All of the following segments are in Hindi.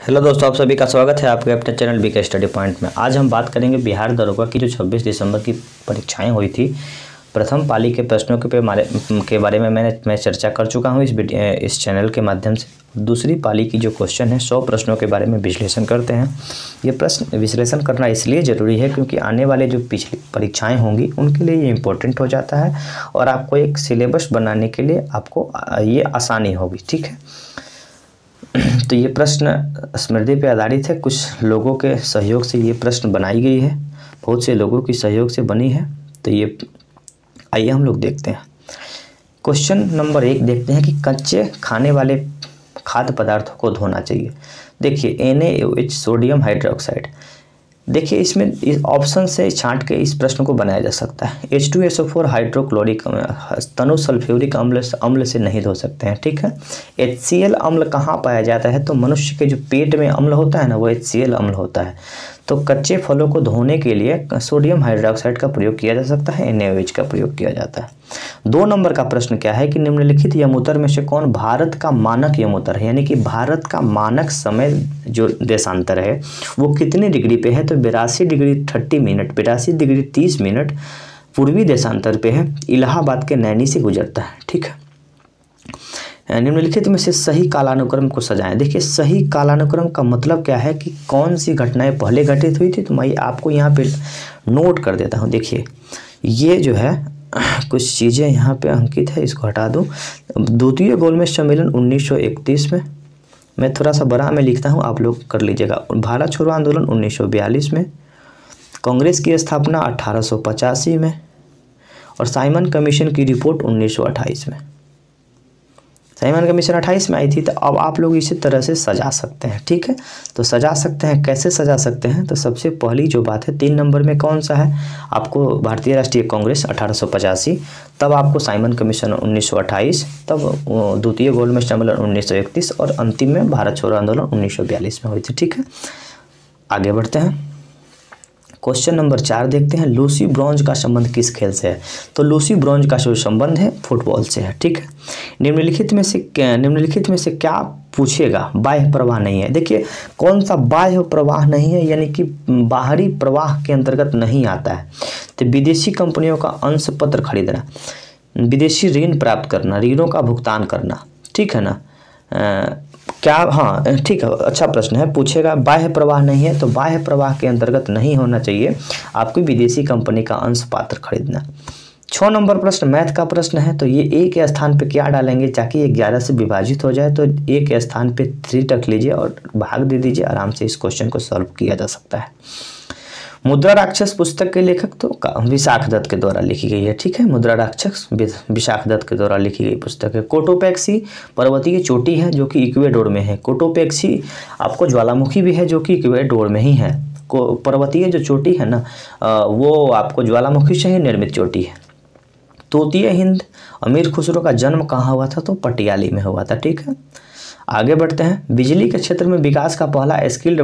हेलो दोस्तों, आप सभी का स्वागत है आपके अपने चैनल बीके स्टडी पॉइंट में। आज हम बात करेंगे बिहार दरोगा की जो 26 दिसंबर की परीक्षाएं हुई थी। प्रथम पाली के प्रश्नों के बारे में मैं चर्चा कर चुका हूं इस चैनल के माध्यम से। दूसरी पाली की जो क्वेश्चन है 100 प्रश्नों के बारे में विश्लेषण करते हैं। ये प्रश्न विश्लेषण करना इसलिए ज़रूरी है क्योंकि आने वाले जो पिछली परीक्षाएँ होंगी उनके लिए ये इम्पोर्टेंट हो जाता है और आपको एक सिलेबस बनाने के लिए आपको ये आसानी होगी। ठीक है, तो ये प्रश्न स्मृति पे आधारित है। कुछ लोगों के सहयोग से ये प्रश्न बनाई गई है, बहुत से लोगों की सहयोग से बनी है। तो ये आइए हम लोग देखते हैं। क्वेश्चन नंबर 1 देखते हैं कि कच्चे खाने वाले खाद्य पदार्थों को धोना चाहिए। देखिए NaOH सोडियम हाइड्रोक्साइड। देखिए इसमें इस ऑप्शन से छांट के इस प्रश्न को बनाया जा सकता है। H2SO4 हाइड्रोक्लोरिक तनु सल्फ्यूरिक अम्ल से नहीं धो सकते हैं। ठीक है, HCl अम्ल कहाँ पाया जाता है? तो मनुष्य के जो पेट में अम्ल होता है ना, वो HCl अम्ल होता है। तो कच्चे फलों को धोने के लिए सोडियम हाइड्रोक्साइड का प्रयोग किया जा सकता है, NaOH का प्रयोग किया जाता है। 2 नंबर का प्रश्न क्या है कि निम्नलिखित यमोत्तर में से कौन भारत का मानक यमोत्तर है? यानी कि भारत का मानक समय जो देशांतर है वो कितनी डिग्री पे है? तो 82 डिग्री 30 मिनट, 82 डिग्री 30 मिनट पूर्वी देशांतर पे है। इलाहाबाद के नैनी से गुजरता है। ठीक है, निम्नलिखित में से सही कालानुक्रम को सजाएं। देखिए सही कालानुक्रम का मतलब क्या है कि कौन सी घटनाएं पहले घटित हुई थी। तो मैं आपको यहाँ पे नोट कर देता हूँ। देखिए ये जो है कुछ चीज़ें यहाँ पे अंकित है, इसको हटा दूँ। द्वितीय गोलमेज सम्मेलन 1931 में, मैं थोड़ा सा बड़ा में लिखता हूँ, आप लोग कर लीजिएगा। भारत छोड़ो आंदोलन 1942 में, कांग्रेस की स्थापना 1885 में और साइमन कमीशन की रिपोर्ट 1928 में। साइमन कमीशन 28 में आई थी। तो अब आप लोग इसी तरह से सजा सकते हैं। ठीक है, तो सजा सकते हैं, कैसे सजा सकते हैं? तो सबसे पहली जो बात है 3 नंबर में कौन सा है? आपको भारतीय राष्ट्रीय कांग्रेस 1885, तब आपको साइमन कमीशन 1928, तब द्वितीय गोलमेज सम्मेलन 1931 और अंतिम में भारत छोड़ो आंदोलन 1942 में हुई थी। ठीक है, आगे बढ़ते हैं। क्वेश्चन नंबर 4 देखते हैं। लूसी ब्रॉन्ज का संबंध किस खेल से है? तो लूसी ब्रॉन्ज का जो संबंध है फुटबॉल से है। ठीक है, निम्नलिखित में से क्या पूछेगा बाह्य प्रवाह नहीं है? देखिए कौन सा बाह्य प्रवाह नहीं है, यानी कि बाहरी प्रवाह के अंतर्गत नहीं आता है। तो विदेशी कंपनियों का अंश पत्र खरीदना, विदेशी ऋण प्राप्त करना, ऋणों का भुगतान करना। ठीक है ना, क्या? हाँ ठीक है, अच्छा प्रश्न है। पूछेगा बाह्य प्रवाह नहीं है, तो बाह्य प्रवाह के अंतर्गत नहीं होना चाहिए आपको विदेशी कंपनी का अंश पत्र खरीदना। 6 नंबर प्रश्न मैथ का प्रश्न है। तो ये एक के स्थान पे क्या डालेंगे ताकि 11 से विभाजित हो जाए? तो एक के स्थान पे 3 रख लीजिए और भाग दे दीजिए। आराम से इस क्वेश्चन को सॉल्व किया जा सकता है। मुद्रा राक्षस पुस्तक के लेखक तो विशाख दत्त के द्वारा लिखी गई है। ठीक है, मुद्रा राक्षस विशाख दत्त के द्वारा लिखी गई पुस्तक है। कोटोपैक्सी पर्वतीय चोटी है जो कि इक्वेडोर में है। कोटोपैक्सी आपको ज्वालामुखी भी है जो कि इक्वेडोर में ही है। पर्वतीय जो चोटी है ना, वो आपको ज्वालामुखी से ही निर्मित चोटी है। तोतिया हिंद अमीर खुसरो का जन्म कहाँ हुआ था? तो पटियाली में हुआ था। ठीक है, आगे बढ़ते हैं। बिजली के क्षेत्र में विकास का पहला skill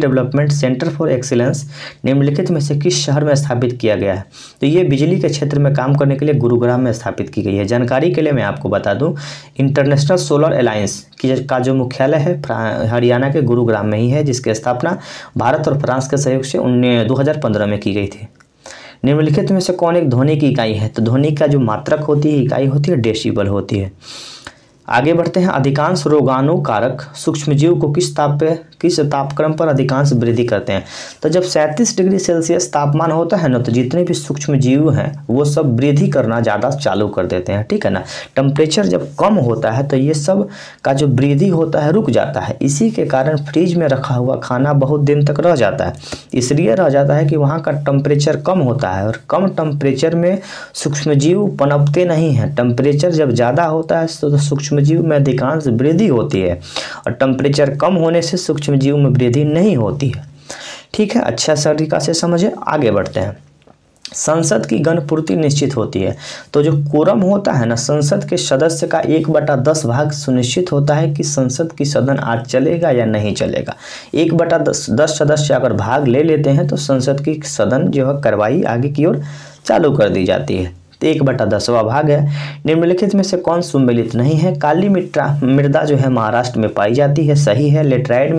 development centre for excellence निम्नलिखित में से किस शहर में स्थापित किया गया है? तो ये बिजली के क्षेत्र में काम करने के लिए गुरुग्राम में स्थापित की गई है। जानकारी के लिए मैं आपको बता दूं, इंटरनेशनल सोलर अलायंस का जो मुख्यालय है हरियाणा के गुरुग्राम में ही है, जिसकी स्थापना भारत और फ्रांस के सहयोग से 2015 में की गई थी। निम्नलिखित में से कौन एक ध्वनि की इकाई है? तो ध्वनि का जो मात्रक होती है, इकाई होती है, डेसिबल होती है। आगे बढ़ते हैं। अधिकांश रोगाणु कारक सूक्ष्मजीव को किस तापक्रम पर अधिकांश वृद्धि करते हैं? तो जब 37 डिग्री सेल्सियस तापमान होता है ना, तो जितने भी सूक्ष्मजीव हैं वो सब वृद्धि करना ज़्यादा चालू कर देते हैं। ठीक है ना, टेम्परेचर जब कम होता है तो ये सब का जो वृद्धि होता है रुक जाता है। इसी के कारण फ्रिज में रखा हुआ खाना बहुत दिन तक रह जाता है। इसलिए रह जाता है कि वहाँ का टेम्परेचर कम होता है और कम टेम्परेचर में सूक्ष्मजीव पनपते नहीं हैं। टेम्परेचर जब ज़्यादा होता है तो सूक्ष्मजीव में अधिकांश वृद्धि होती है और टेम्परेचर कम होने से सूक्ष्मजीव में वृद्धि नहीं होती है। ठीक है, अच्छा तरीका से समझे। आगे बढ़ते हैं। संसद की गणपूर्ति निश्चित होती है। तो जो कोरम होता है ना, संसद के सदस्य का 1/10 भाग सुनिश्चित होता है कि संसद की सदन आज चलेगा या नहीं चलेगा। 1/10 सदस्य अगर भाग ले लेते हैं तो संसद की सदन जो है कार्रवाई आगे की ओर चालू कर दी जाती है। तो 1/10वां भाग है। निम्नलिखित में से कौन सुमेलित नहीं है? काली मृदा जो है महाराष्ट्र में पाई जाती है, सही है। लेटराइट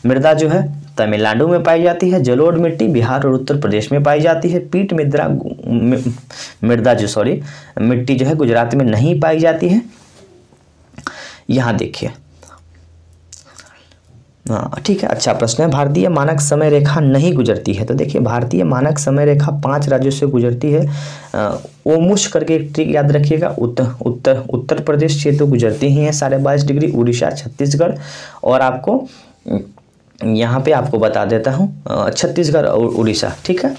मृदा जो है तमिलनाडु में पाई जाती है। जलोढ़ मिट्टी बिहार और उत्तर प्रदेश में पाई जाती है। पीट मिट्टी जो है गुजरात में नहीं पाई जाती है। यहाँ देखिए, हाँ ठीक है, अच्छा प्रश्न है। भारतीय मानक समय रेखा नहीं गुजरती है, तो देखिए भारतीय मानक समय रेखा 5 राज्यों से गुजरती है। ओमुश करके एक ट्रिक याद रखिएगा। उत्तर प्रदेश से तो गुजरती ही है 22.5 डिग्री, उड़ीसा, छत्तीसगढ़, और आपको यहाँ पे आपको बता देता हूँ छत्तीसगढ़ और उड़ीसा, ठीक है।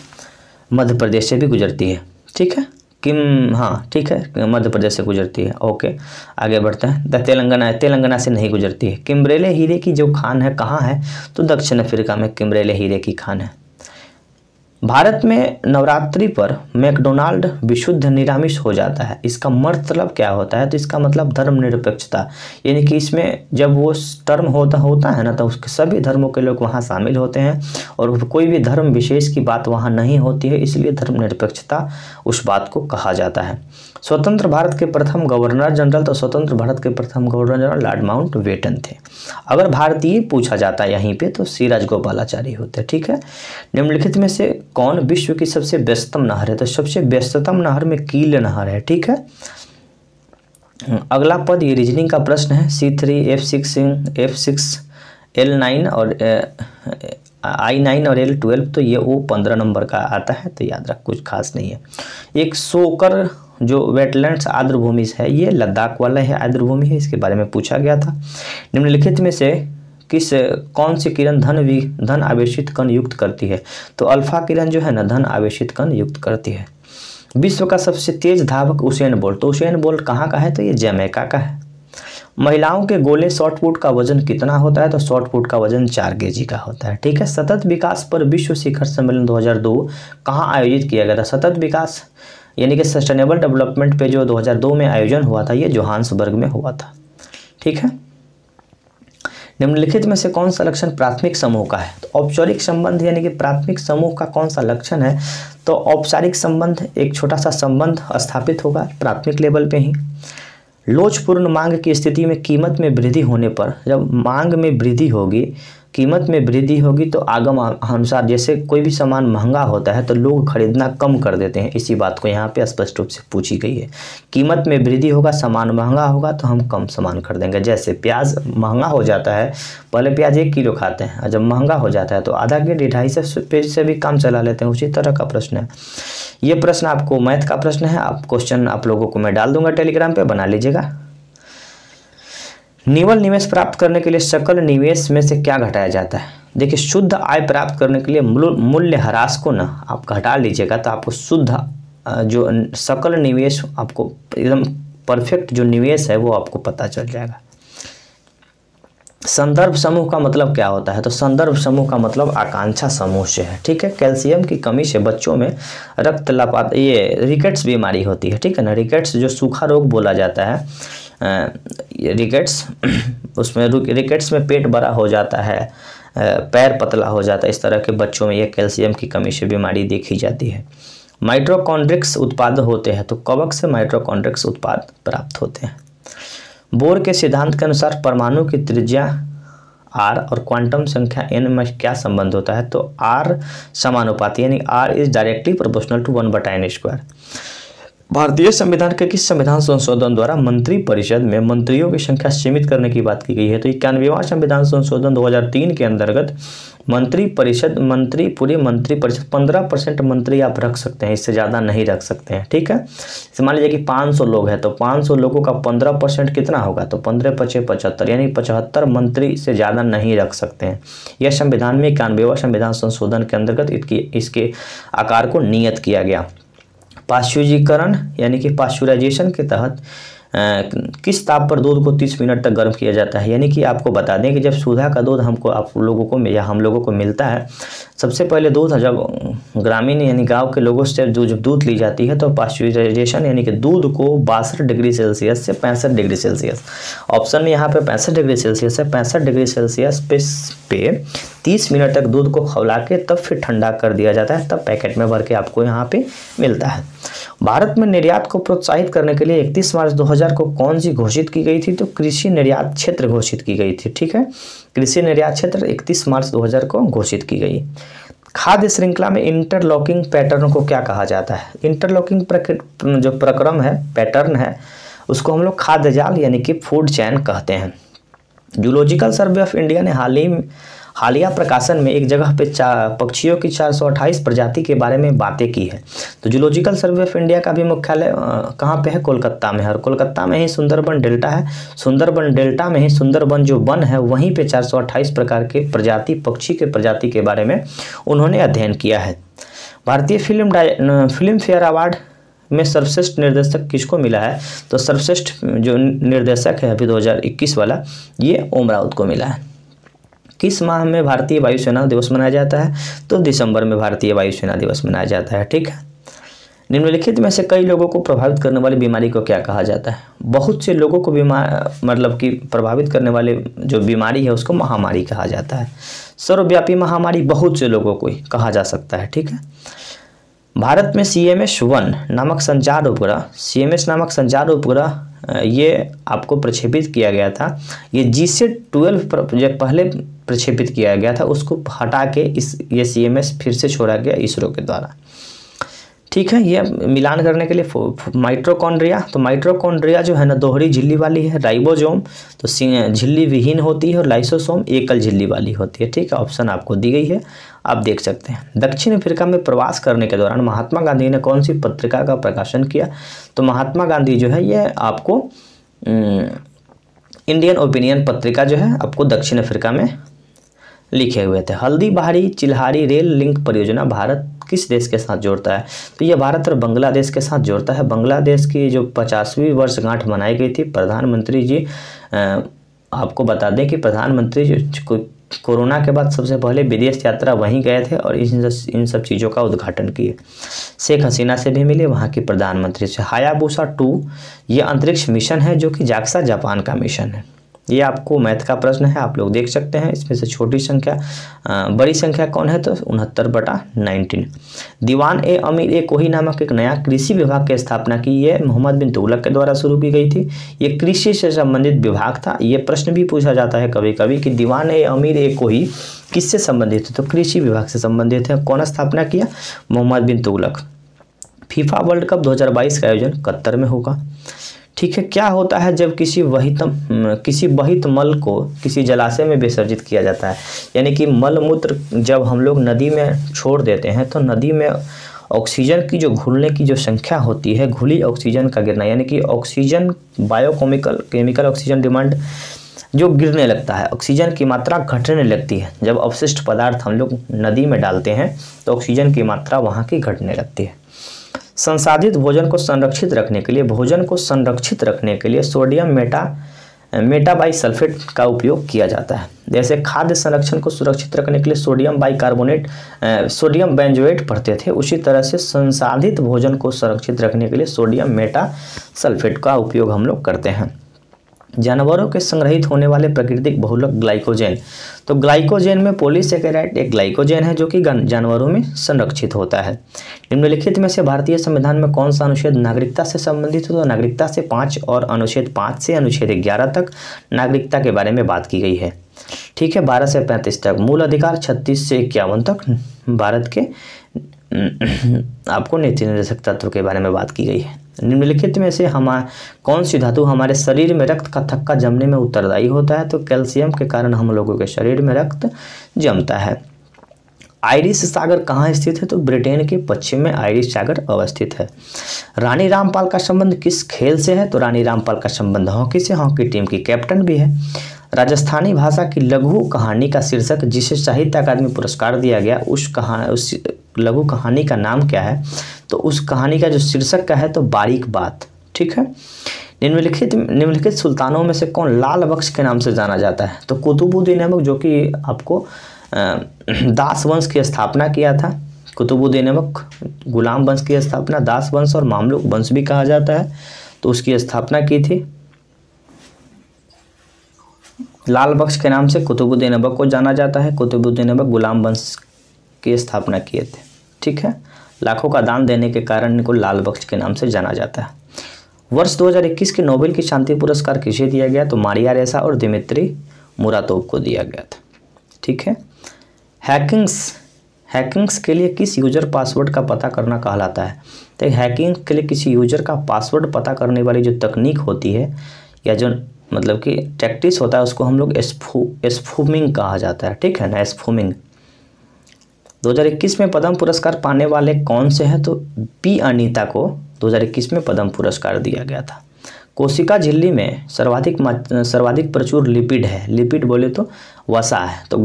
मध्य प्रदेश से भी गुजरती है, ठीक है। हाँ ठीक है, मध्य प्रदेश से गुजरती है। ओके, आगे बढ़ते हैं। तेलंगाना से नहीं गुजरती है। किम्बरेले हीरे की जो खान है कहाँ है? तो दक्षिण अफ्रीका में किम्बरेले हीरे की खान है। भारत में नवरात्रि पर मैकडोनाल्ड विशुद्ध निरामिष हो जाता है, इसका मतलब क्या होता है? तो इसका मतलब धर्मनिरपेक्षता, यानी कि इसमें जब वो टर्म होता है ना, तो उसके सभी धर्मों के लोग वहाँ शामिल होते हैं और कोई भी धर्म विशेष की बात वहाँ नहीं होती है, इसलिए धर्मनिरपेक्षता उस बात को कहा जाता है। स्वतंत्र भारत के प्रथम गवर्नर जनरल, तो स्वतंत्र भारत के प्रथम गवर्नर जनरल लॉर्ड माउंटबेटन थे। अगर भारतीय पूछा जाता है यहीं पे तो सी राजगोपालाचारी होते, ठीक है। निम्नलिखित में से कौन विश्व की सबसे व्यस्ततम नहर है? तो सबसे व्यस्ततम नहर में कील नहर है, ठीक है। अगला पद ये रीजनिंग का प्रश्न है। C3, F6, L9 और I9 और L12, तो ये वो 15 नंबर का आता है, तो याद रख, कुछ खास नहीं है। एक सोकर जो वेटलैंड्स आर्द्र भूमि है, ये लद्दाख वाला है, आर्द्र भूमि है, इसके बारे में पूछा गया था। निम्नलिखित में से कौन सी किरण धन आवेशित कण युक्त करती है? तो अल्फा किरण जो है ना धन आवेशित कण युक्त करती है। विश्व का सबसे तेज धावक उसेन बोल्ट, तो उसेन बोल्ट कहाँ का है? तो ये जमैका का है। महिलाओं के गोले शॉटपुट का वजन कितना होता है? तो शॉटपुट का वजन 4 kg का होता है, ठीक है। सतत विकास पर विश्व शिखर सम्मेलन 2002 कहाँ आयोजित किया गया था? सतत विकास यानी कि सस्टेनेबल डेवलपमेंट पे जो 2002 में आयोजन हुआ था, ये जोहान्सबर्ग में हुआ था, ठीक है। निम्नलिखित में से कौन सा लक्षण प्राथमिक समूह का है? तो औपचारिक संबंध यानी कि प्राथमिक समूह का कौन सा लक्षण है? तो औपचारिक संबंध, एक छोटा सा संबंध स्थापित होगा प्राथमिक लेवल पे ही। लोचपूर्ण मांग की स्थिति में कीमत में वृद्धि होने पर, जब मांग में वृद्धि होगी, कीमत में वृद्धि होगी, तो आगम अनुसार जैसे कोई भी सामान महंगा होता है तो लोग खरीदना कम कर देते हैं, इसी बात को यहाँ पे स्पष्ट रूप से पूछी गई है। कीमत में वृद्धि होगा, सामान महंगा होगा तो हम कम सामान खरीदेंगे। जैसे प्याज महंगा हो जाता है, पहले प्याज 1 किलो खाते हैं, और जब महंगा हो जाता है तो आधा के 250 से भी कम चला लेते हैं, उसी तरह का प्रश्न है ये। प्रश्न आपको मैथ का प्रश्न है, आप क्वेश्चन आप लोगों को मैं डाल दूंगा टेलीग्राम पे, बना लीजिएगा। निवल निवेश प्राप्त करने के लिए सकल निवेश में से क्या घटाया जाता है? देखिए, शुद्ध आय प्राप्त करने के लिए मूल्य ह्रास को ना आप घटा लीजिएगा, तो आपको शुद्ध जो सकल निवेश, आपको एकदम परफेक्ट जो निवेश है वो आपको पता चल जाएगा। संदर्भ समूह का मतलब क्या होता है? तो संदर्भ समूह का मतलब आकांक्षा समूह से है, ठीक है। कैल्शियम की कमी से बच्चों में रक्त लपात, ये रिकेट्स बीमारी होती है, ठीक है ना। रिकेट्स जो सूखा रोग बोला जाता है, रिकेट्स, उसमें रिकेट्स में पेट बड़ा हो जाता है, पैर पतला हो जाता है, इस तरह के बच्चों में ये कैल्शियम की कमी से बीमारी देखी जाती है। माइटोकॉन्ड्रिक्स उत्पाद होते हैं, तो कवक से माइटोकॉन्ड्रिक्स उत्पाद प्राप्त होते हैं। बोर के सिद्धांत के अनुसार परमाणु की त्रिज्या r और क्वांटम संख्या n में क्या संबंध होता है? तो r समानुपाती, यानी r is directly proportional to 1/n²। भारतीय संविधान के किस संविधान संशोधन द्वारा मंत्री परिषद में मंत्रियों की संख्या सीमित करने की बात की गई है? तो 91वां संविधान संशोधन 2003 के अंतर्गत मंत्री परिषद 15% मंत्री आप रख सकते हैं, इससे ज़्यादा नहीं रख सकते हैं, ठीक है। मान लीजिए कि 500 लोग हैं, तो 500 लोगों का 15% कितना होगा? तो 15×5 = 75, यानी 75 मंत्री से ज़्यादा नहीं रख सकते हैं। यह संविधान में 91वां संविधान संशोधन के अंतर्गत इसके आकार को नियत किया गया। पाश्चुरीकरण यानी कि पाश्चुराइजेशन के तहत किस ताप पर दूध को 30 मिनट तक गर्म किया जाता है? यानी कि आपको बता दें कि जब सुधा का दूध आप लोगों को या हम लोगों को मिलता है, सबसे पहले दूध जब ग्रामीण यानी गांव के लोगों से जब दूध ली जाती है, तो पाश्चुराइजेशन यानी कि दूध को 62 डिग्री सेल्सियस से 65 डिग्री सेल्सियस, ऑप्शन में यहाँ पे 65 डिग्री सेल्सियस है, 65 डिग्री सेल्सियस पे 30 मिनट तक दूध को खौला के तब फिर ठंडा कर दिया जाता है, तब पैकेट में भर के आपको यहाँ पे मिलता है। भारत में निर्यात को प्रोत्साहित करने के लिए 31 मार्च 2000 को कौन सी घोषित की गई थी? तो कृषि निर्यात क्षेत्र घोषित की गई थी। ठीक है, कृषि निर्यात क्षेत्र 31 मार्च 2000 को घोषित की गई। खाद्य श्रृंखला में इंटरलॉकिंग पैटर्न को क्या कहा जाता है? इंटरलॉकिंग जो प्रक्रम है, पैटर्न है, उसको हम लोग खाद्य जाल यानी कि फूड चैन कहते हैं। जूलॉजिकल सर्वे ऑफ इंडिया ने हालिया प्रकाशन में एक जगह पे पक्षियों की 428 प्रजाति के बारे में बातें की है। तो जूलॉजिकल सर्वे ऑफ इंडिया का भी मुख्यालय कहाँ पे है? कोलकाता में है, और कोलकाता में ही सुंदरबन डेल्टा है। सुंदरबन डेल्टा में ही सुंदरबन जो वन है वहीं पे 428 प्रकार के पक्षी के प्रजाति के बारे में उन्होंने अध्ययन किया है। भारतीय फिल्म फेयर अवार्ड में सर्वश्रेष्ठ निर्देशक किसको मिला है? तो सर्वश्रेष्ठ जो निर्देशक है अभी 2021 वाला, ये ओम राउत को मिला है। किस माह में भारतीय वायुसेना दिवस मनाया जाता है? तो दिसंबर में भारतीय वायुसेना दिवस मनाया जाता है। ठीक है, निम्नलिखित में से कई लोगों को प्रभावित करने वाली बीमारी को क्या कहा जाता है? बहुत से लोगों को मतलब कि प्रभावित करने वाले जो बीमारी है उसको महामारी कहा जाता है। सर्वव्यापी महामारी बहुत से लोगों को कहा जा सकता है। ठीक है, भारत में CMS-1 नामक संचार उपग्रह ये आपको प्रक्षेपित किया गया था। ये GSAT-12 जब पहले प्रक्षेपित किया गया था, उसको हटा के ये CMS फिर से छोड़ा गया इसरो के द्वारा। ठीक है, ये मिलान करने के लिए माइटोकॉन्ड्रिया, तो माइटोकॉन्ड्रिया जो है ना दोहरी झिल्ली वाली है। राइबोसोम तो झिल्ली विहीन होती है, और लाइसोसोम एकल झिल्ली वाली होती है। ठीक है, ऑप्शन आपको दी गई है, आप देख सकते हैं। दक्षिण अफ्रीका में प्रवास करने के दौरान महात्मा गांधी ने कौन सी पत्रिका का प्रकाशन किया? तो महात्मा गांधी जो है ये आपको इंडियन ओपिनियन पत्रिका जो है आपको दक्षिण अफ्रीका में लिखे हुए थे। हल्दी बहारी चिल्हारी रेल लिंक परियोजना भारत किस देश के साथ जोड़ता है? तो यह भारत और बांग्लादेश के साथ जोड़ता है। बांग्लादेश की जो 50वीं वर्षगांठ मनाई गई थी, प्रधानमंत्री जी आपको बता दें कि प्रधानमंत्री जो कोरोना के बाद सबसे पहले विदेश यात्रा वहीं गए थे और इन सब चीज़ों का उद्घाटन किए। शेख हसीना से भी मिले, वहाँ की प्रधानमंत्री से। हायाबुसा 2 ये अंतरिक्ष मिशन है जो कि जाक्सा जापान का मिशन है। ये आपको मैथ का प्रश्न है, आप लोग देख सकते हैं। इसमें से छोटी संख्या बड़ी संख्या कौन है? तो 69/19। दीवान ए अमीर ए कोही नामक एक नया कृषि विभाग की स्थापना की, ये मोहम्मद बिन तुगलक के द्वारा शुरू की गई थी। ये कृषि से संबंधित विभाग था। ये प्रश्न भी पूछा जाता है कभी कभी कि दीवान ए अमीर ए कोही किससे संबंधित है? तो कृषि विभाग से संबंधित है। कौन स्थापना किया? मोहम्मद बिन तुगलक। फीफा वर्ल्ड कप 2022 का आयोजन कतर में होगा। ठीक है, क्या होता है जब किसी बहित मल को किसी जलाशय में विसर्जित किया जाता है? यानी कि मल मूत्र जब हम लोग नदी में छोड़ देते हैं तो नदी में ऑक्सीजन की जो घुलने की जो संख्या होती है, घुली ऑक्सीजन का गिरना, यानी कि ऑक्सीजन केमिकल ऑक्सीजन डिमांड जो गिरने लगता है, ऑक्सीजन की मात्रा घटने लगती है। जब अवशिष्ट पदार्थ हम लोग नदी में डालते हैं तो ऑक्सीजन की मात्रा वहाँ की घटने लगती है। संसाधित भोजन को संरक्षित रखने के लिए सोडियम मेटाबाइसल्फेट का उपयोग किया जाता है। जैसे खाद्य संरक्षण को सुरक्षित रखने के लिए सोडियम बेंजोएट पढ़ते थे, उसी तरह से संसाधित भोजन को सुरक्षित रखने के लिए सोडियम मेटासल्फेट का उपयोग हम लोग करते हैं। जानवरों के संग्रहित होने वाले प्राकृतिक बहुलक ग्लाइकोजेन, तो ग्लाइकोजेन में पॉलीसेकेराइड एक ग्लाइकोजेन है जो कि जानवरों में संरक्षित होता है। निम्नलिखित में से भारतीय संविधान में कौन सा अनुच्छेद नागरिकता से संबंधित है? तो नागरिकता से 5 और अनुच्छेद 5 से अनुच्छेद 11 तक नागरिकता के बारे में बात की गई है। ठीक है, 12 से 35 तक मूल अधिकार, 36 से 51 तक भारत के आपको नीति निर्देशक तत्व के बारे में बात की गई है। निम्नलिखित में से कौन सी धातु हमारे शरीर में रक्त का थक्का जमने में उत्तरदायी होता है? तो कैल्शियम के कारण हम लोगों के शरीर में रक्त जमता है। आयरिश सागर कहाँ स्थित है? तो ब्रिटेन के पश्चिम में आयरिश सागर अवस्थित है। रानी रामपाल का संबंध किस खेल से है? तो रानी रामपाल का संबंध हॉकी से, हॉकी टीम की कैप्टन भी है। राजस्थानी भाषा की लघु कहानी का शीर्षक जिसे साहित्य अकादमी पुरस्कार दिया गया, उस लघु कहानी का नाम क्या है? तो उस कहानी का जो शीर्षक का है तो बारीक बात। ठीक है, निम्नलिखित सुल्तानों में से कौन लाल बख्श के नाम से जाना जाता है? तो कुतुबुद्दीन ऐबक जो कि आपको दास वंश की स्थापना किया था। कुतुबुद्दीन ऐबक गुलाम वंश की स्थापना दास वंश और मामलुक वंश भी कहा जाता है, तो उसकी स्थापना की थी। लाल बख्श के नाम से कुतुबुद्दीन ऐबक को जाना जाता है। कुतुबुद्दीन ऐबक गुलाम वंश की स्थापना किए थे। ठीक है, लाखों का दान देने के कारण इनको लाल बख्श के नाम से जाना जाता है। वर्ष 2021 के नोबेल की शांति पुरस्कार किसे दिया गया? तो मारिया रेसा और दिमित्री मुरातोव को दिया गया था। ठीक है, हैकिंग्स के लिए किस यूजर पासवर्ड का पता करना कहलाता है? तो हैकिंग के लिए किसी यूजर का पासवर्ड पता करने वाली जो तकनीक होती है या जो मतलब कि टैक्टिस होता है उसको हम लोग स्पूफिंग कहा जाता है। ठीक है ना, स्पूफिंग। 2021 में पद्म पुरस्कार पाने वाले कौन से हैं? तो पी अनीता को 2021 में पद्म पुरस्कार दिया गया था। कोशिका झिल्ली में सर्वाधिक प्रचुर लिपिड है। लिपिड बोले तो वसा है, तो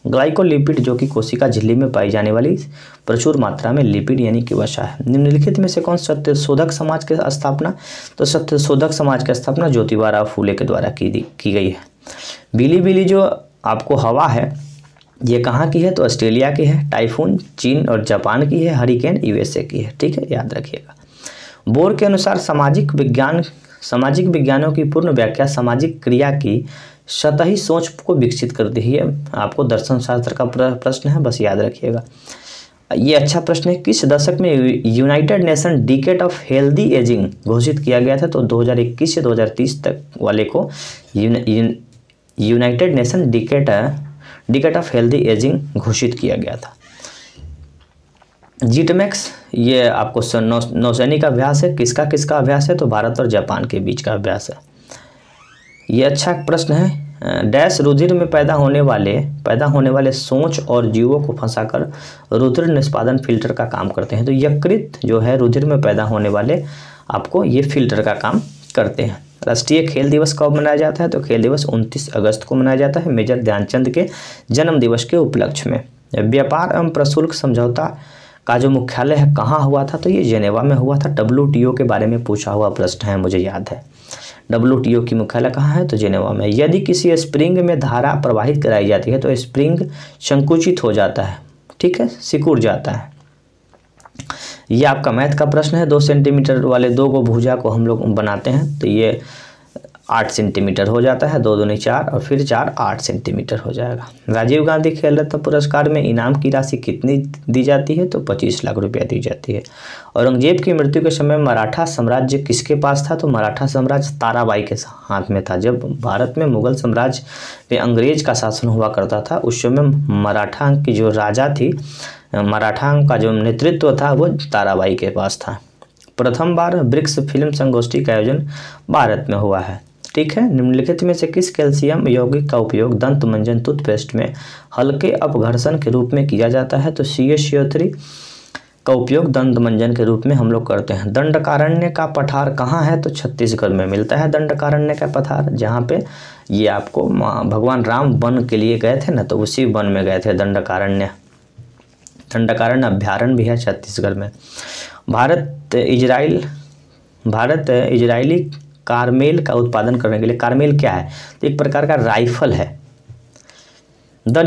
ग्लाइकोलिपिड जो कि कोशिका झिल्ली में पाई जाने वाली प्रचुर मात्रा में लिपिड यानी कि वसा है। निम्नलिखित में से कौन सत्यशोधक समाज की स्थापना? तो सत्यशोधक समाज की स्थापना ज्योतिबा राव फूले के द्वारा की गई है। बिली जो आपको हवा है ये कहाँ की है? तो ऑस्ट्रेलिया की है। टाइफून चीन और जापान की है। हरिकेन यूएसए की है। ठीक है, याद रखिएगा। बोर के अनुसार सामाजिक विज्ञानों की पूर्ण व्याख्या सामाजिक क्रिया की सतही सोच को विकसित करती है। आपको दर्शन शास्त्र का प्रश्न है, बस याद रखिएगा। ये अच्छा प्रश्न है। किस दशक में United nation decade of healthy ageing घोषित किया गया था? तो 2021 से 2030 तक वाले को United nation decade of healthy ageing घोषित किया गया था। जीटमैक्स ये आपको नौसैनिक अभ्यास है। किसका अभ्यास है? तो भारत और जापान के बीच का अभ्यास है। ये अच्छा प्रश्न है। डैश रुधिर में पैदा होने वाले सोच और जीवों को फंसाकर रुधिर निष्पादन फिल्टर का काम करते हैं। तो यकृत जो है रुधिर में पैदा होने वाले आपको ये फिल्टर का काम करते हैं। राष्ट्रीय खेल दिवस कब मनाया जाता है? तो खेल दिवस 29 अगस्त को मनाया जाता है, मेजर ध्यानचंद के जन्म दिवस के उपलक्ष्य में। व्यापार एवं प्रशुल्क समझौता का जो मुख्यालय है कहाँ हुआ था? तो ये जेनेवा में हुआ था। WTO के बारे में पूछा हुआ प्रश्न है, मुझे याद है। WTO की मुख्यालय कहाँ है? तो जेनेवा में। यदि किसी स्प्रिंग में धारा प्रवाहित कराई जाती है तो स्प्रिंग संकुचित हो जाता है। ठीक है, सिकुड़ जाता है। ये आपका मैथ का प्रश्न है। 2 सेंटीमीटर वाले 2 को भुजा को हम लोग बनाते हैं तो ये 8 सेंटीमीटर हो जाता है। 2 दूनी 4 और फिर 4 8 सेंटीमीटर हो जाएगा। राजीव गांधी खेल रत्न पुरस्कार में इनाम की राशि कितनी दी जाती है? तो 25 लाख रुपया दी जाती है। औरंगजेब की मृत्यु के समय मराठा साम्राज्य किसके पास था? तो मराठा साम्राज्य ताराबाई के हाथ में था। जब भारत में मुगल साम्राज्य पे अंग्रेज का शासन हुआ करता था उस समय मराठा की जो राजा थी, मराठा का जो नेतृत्व था वो ताराबाई के पास था। प्रथम बार ब्रिक्स फिल्म संगोष्ठी का आयोजन भारत में हुआ है। ठीक है, निम्नलिखित में से किस कैल्शियम यौगिक का उपयोग दंत मंजन टूथपेस्ट में हल्के अपघर्षण के रूप में किया जाता है? तो CaCO3 का उपयोग दंत मंजन के रूप में हम लोग करते हैं। दंडकारण्य का पठार कहाँ है? तो छत्तीसगढ़ में मिलता है दंडकारण्य का पठार, जहाँ पे ये आपको भगवान राम वन के लिए गए थे ना, तो उसी वन में गए थे। दंडकारण्य अभ्यारण्य भी है छत्तीसगढ़ में। भारत इजरायली कारमेल का उत्पादन करने के लिए, कारमेल क्या है? तो एक प्रकार का राइफल है। द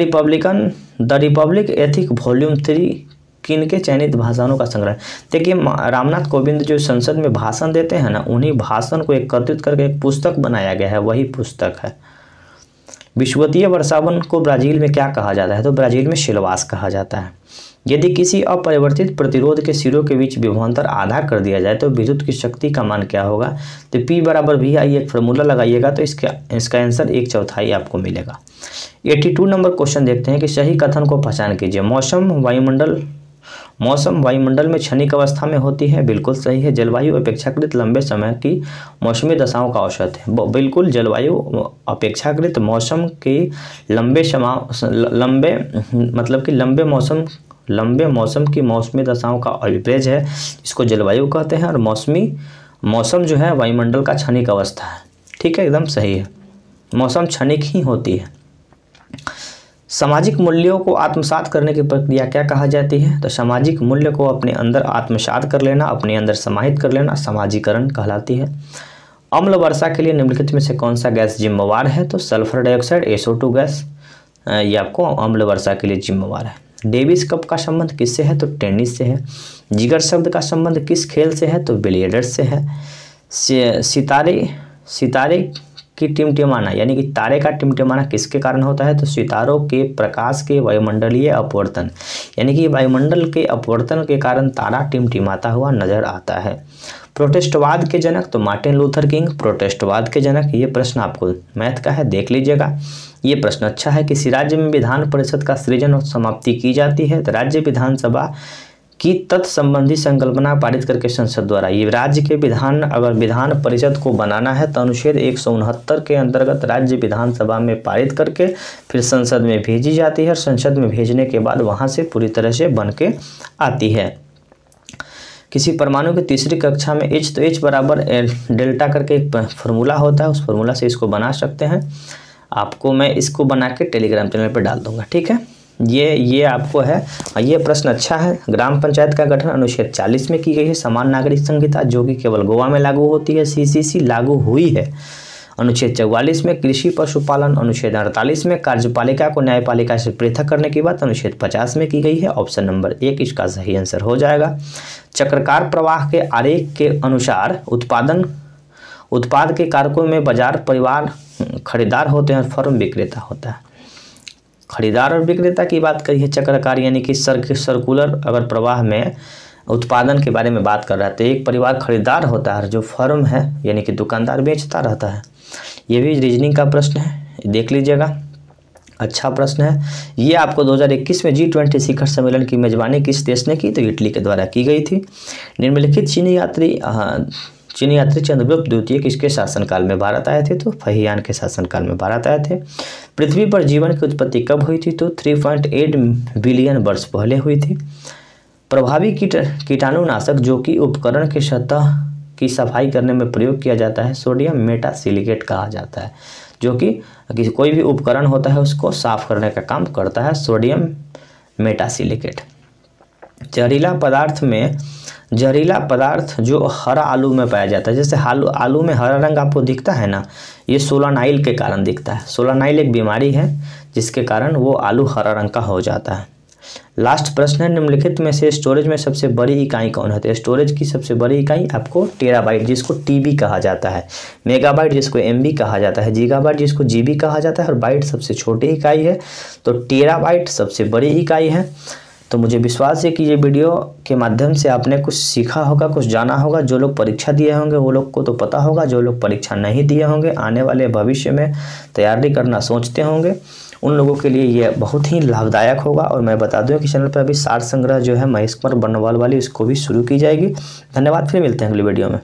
रिपब्लिक एथिक वॉल्यूम 3 किनके चयनित भाषणों का संग्रह? देखिए, रामनाथ कोविंद जो संसद में भाषण देते हैं ना, उन्हीं भाषण को एकत्रित करके एक पुस्तक बनाया गया है, वही पुस्तक है। विषुवतीय वर्षावन को ब्राजील में क्या कहा जाता है? तो ब्राजील में सिलवास कहा जाता है। यदि किसी अपरिवर्तित प्रतिरोध के सिरों के बीच विभवांतर आधा कर दिया जाए तो विद्युत की शक्ति का मान क्या होगा? तो P = VI एक फार्मूला लगाइएगा तो इसका आंसर 1/4 आपको मिलेगा। 82 नंबर क्वेश्चन देखते हैं कि सही कथन को पहचान कीजिए। मौसम वायुमंडल में क्षणिक अवस्था में होती है, बिल्कुल सही है। जलवायु अपेक्षाकृत लंबे समय की मौसमी दशाओं का औसत है, बिल्कुल। जलवायु अपेक्षाकृत मौसम की लंबे मौसम की मौसमी दशाओं का एवरेज है, इसको जलवायु कहते हैं। और मौसम जो है वायुमंडल का क्षणिक अवस्था है। ठीक है, एकदम सही है, मौसम क्षणिक ही होती है। सामाजिक मूल्यों को आत्मसात करने की प्रक्रिया क्या कहा जाती है? तो सामाजिक मूल्य को अपने अंदर आत्मसात कर लेना, अपने अंदर समाहित कर लेना सामाजिकरण कहलाती है। अम्ल वर्षा के लिए निम्नलिखित में से कौन सा गैस जिम्मेवार है? तो सल्फर डाइऑक्साइड, SO2 गैस, ये आपको अम्ल वर्षा के लिए जिम्मेवार है। डेविस कप का संबंध किससे है? तो टेनिस से है। जिगर शब्द का संबंध किस खेल से है? तो बिलियर्ड्स से है। सितारे कि टिमटिमाना यानी कि तारे का टिमटिमाना किसके कारण होता है? तो सितारों के प्रकाश के वायुमंडलीय अपवर्तन यानी कि वायुमंडल के अपवर्तन के कारण तारा टिमटिमाता हुआ नजर आता है। प्रोटेस्टवाद के जनक? तो मार्टिन लूथर किंग प्रोटेस्टवाद के जनक। ये प्रश्न आपको मैथ का है, देख लीजिएगा। ये प्रश्न अच्छा है। किसी राज्य में विधान परिषद का सृजन और समाप्ति की जाती है? तो राज्य विधानसभा की तत्संबंधी संकल्पना पारित करके संसद द्वारा। ये राज्य के विधान, अगर विधान परिषद को बनाना है तो अनुच्छेद 169 के अंतर्गत राज्य विधानसभा में पारित करके फिर संसद में भेजी जाती है और संसद में भेजने के बाद वहाँ से पूरी तरह से बन के आती है। किसी परमाणु की तीसरी कक्षा में H, तो H बराबर डेल्टा करके एक फॉर्मूला होता है, उस फॉर्मूला से इसको बना सकते हैं। आपको मैं इसको बना के टेलीग्राम चैनल पर डाल दूंगा, ठीक है। ये आपको है। ये प्रश्न अच्छा है। ग्राम पंचायत का गठन अनुच्छेद 40 में की गई है। समान नागरिक संहिता जो कि केवल गोवा में लागू होती है। CCC लागू हुई है अनुच्छेद 44 में। कृषि पशुपालन अनुच्छेद 48 में। कार्यपालिका को न्यायपालिका से पृथक करने की बात अनुच्छेद 50 में की गई है। ऑप्शन नंबर 1 इसका सही आंसर हो जाएगा। चक्राकार प्रवाह के आरेख के अनुसार उत्पाद के कारकों में बाजार, परिवार, खरीदार होते हैं और फर्म विक्रेता होता है। खरीदार और विक्रेता की बात करिए चक्राकार यानी कि सर्कुलर अगर प्रवाह में उत्पादन के बारे में बात कर रहा है तो एक परिवार खरीदार होता है, जो फर्म है यानी कि दुकानदार बेचता रहता है। ये भी रीजनिंग का प्रश्न है, देख लीजिएगा, अच्छा प्रश्न है। ये आपको 2021 में G20 शिखर सम्मेलन की मेजबानी किस देश ने की? तो इटली के द्वारा की गई थी। निम्नलिखित चीनी यात्री चंद्रगुप्त द्वितीय किसके शासनकाल में भारत आए थे? तो फहियान के शासनकाल में भारत आए थे। पृथ्वी पर जीवन की उत्पत्ति कब हुई थी? तो 3.8 बिलियन वर्ष पहले हुई थी। प्रभावी कीटाणुनाशक जो कि उपकरण के सतह की सफाई करने में प्रयोग किया जाता है, सोडियम मेटासिलिकेट कहा जाता है, जो कि कोई भी उपकरण होता है उसको साफ करने का काम करता है, सोडियम मेटासिलिकेट। जहरीला पदार्थ जो हरा आलू में पाया जाता है, जैसे आलू में हरा रंग आपको दिखता है ना, ये सोलानाइल के कारण दिखता है। सोलानाइल एक बीमारी है जिसके कारण वो आलू हरा रंग का हो जाता है। लास्ट प्रश्न है, निम्नलिखित में से स्टोरेज में सबसे बड़ी इकाई कौन है? तो स्टोरेज की सबसे बड़ी इकाई आपको टेराबाइट जिसको TB कहा जाता है, मेगाबाइट जिसको MB कहा जाता है, गीगाबाइट जिसको GB कहा जाता है और बाइट सबसे छोटी इकाई है। तो टेराबाइट सबसे बड़ी इकाई है। तो मुझे विश्वास है कि ये वीडियो के माध्यम से आपने कुछ सीखा होगा, कुछ जाना होगा। जो लोग परीक्षा दिए होंगे वो लोग को तो पता होगा, जो लोग परीक्षा नहीं दिए होंगे, आने वाले भविष्य में तैयारी करना सोचते होंगे, उन लोगों के लिए ये बहुत ही लाभदायक होगा। और मैं बता दूं कि चैनल पर अभी सार संग्रह जो है महेश कुमार बनवाल वाली, इसको भी शुरू की जाएगी। धन्यवाद, फिर मिलते हैं अगली वीडियो में।